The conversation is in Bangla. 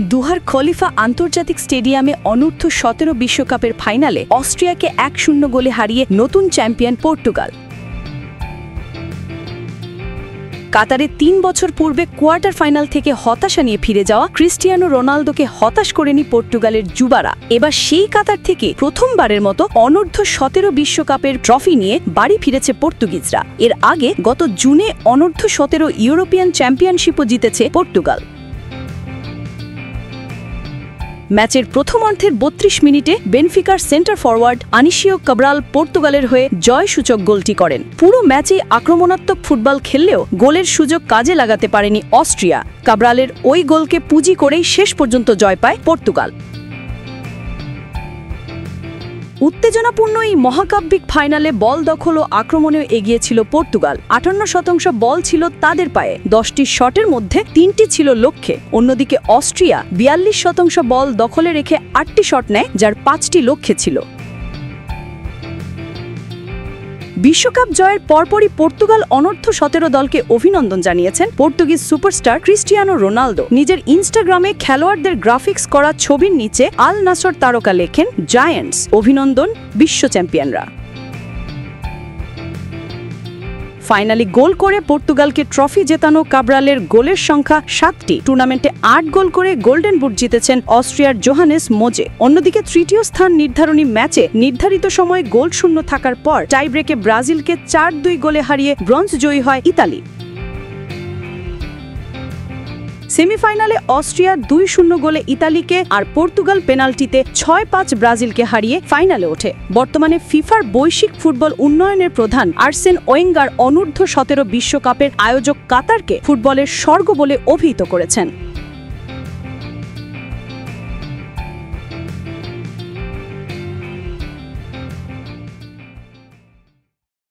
দুহার খলিফা আন্তর্জাতিক স্টেডিয়ামে অনূর্ধ্ব 17 বিশ্বকাপের ফাইনালে অস্ট্রিয়াকে 1-0 গোলে হারিয়ে নতুন চ্যাম্পিয়ন পর্তুগাল। কাতারে 3 বছর পূর্বে কোয়ার্টার ফাইনাল থেকে হতাশা নিয়ে ফিরে যাওয়া ক্রিস্টিয়ানো রোনালদোকে হতাশ করেনি পর্তুগালের যুবারা। এবার সেই কাতার থেকে প্রথমবারের মতো অনূর্ধ্ব 17 বিশ্বকাপের ট্রফি নিয়ে বাড়ি ফিরেছে পর্তুগিজরা। এর আগে গত জুনে অনূর্ধ্ব 17 ইউরোপিয়ান চ্যাম্পিয়নশিপও জিতেছে পর্তুগাল। ম্যাচের প্রথমার্ধের 32 মিনিটে বেনফিকার সেন্টার ফরওয়ার্ড আনিশিও কাব্রাল পর্তুগালের হয়ে জয়সূচক গোলটি করেন। পুরো ম্যাচে আক্রমণাত্মক ফুটবল খেললেও গোলের সুযোগ কাজে লাগাতে পারেনি অস্ট্রিয়া। কাব্রালের ওই গোলকে পুঁজি করেই শেষ পর্যন্ত জয় পায় পর্তুগাল। উত্তেজনাপূর্ণ এই মহাকাব্যিক ফাইনালে বল দখল ও আক্রমণেও এগিয়েছিল পর্তুগাল। 58% বল ছিল তাদের পায়ে, 10টি শটের মধ্যে 3টি ছিল লক্ষ্যে। অন্যদিকে অস্ট্রিয়া 42% বল দখলে রেখে 8টি শট নেয়, যার 5টি লক্ষ্যে ছিল। বিশ্বকাপ জয়ের পরপরই পর্তুগাল অনূর্ধ্ব 17 দলকে অভিনন্দন জানিয়েছেন পর্তুগিজ সুপারস্টার ক্রিস্টিয়ানো রোনালদো। নিজের ইনস্টাগ্রামে খেলোয়াড়দের গ্রাফিক্স করা ছবির নিচে আল নাসর তারকা লেখেন, জায়ান্টস, অভিনন্দন বিশ্ব চ্যাম্পিয়নরা। ফাইনালি গোল করে পর্তুগালকে ট্রফি জেতানো কাব্রালের গোলের সংখ্যা 7টি। টুর্নামেন্টে 8 গোল করে গোল্ডেন বুট জিতেছেন অস্ট্রিয়ার জোহানেস মোজে। অন্যদিকে তৃতীয় স্থান নির্ধারণী ম্যাচে নির্ধারিত সময়ে গোল শূন্য থাকার পর টাইব্রেকে ব্রাজিলকে 4-2 গোলে হারিয়ে ব্রোঞ্জ জয়ী হয় ইতালি। সেমিফাইনালে অস্ট্রিয়া 2-0 গোলে ইতালিকে আর পর্তুগাল পেনাল্টিতে 6-5 ব্রাজিলকে হারিয়ে ফাইনালে ওঠে। বর্তমানে ফিফার বৈশ্বিক ফুটবল উন্নয়নের প্রধান আর্সেন ওয়েঙ্গার অনূর্ধ্ব 17 বিশ্বকাপের আয়োজক কাতারকে ফুটবলের স্বর্গ বলে অভিহিত করেছেন।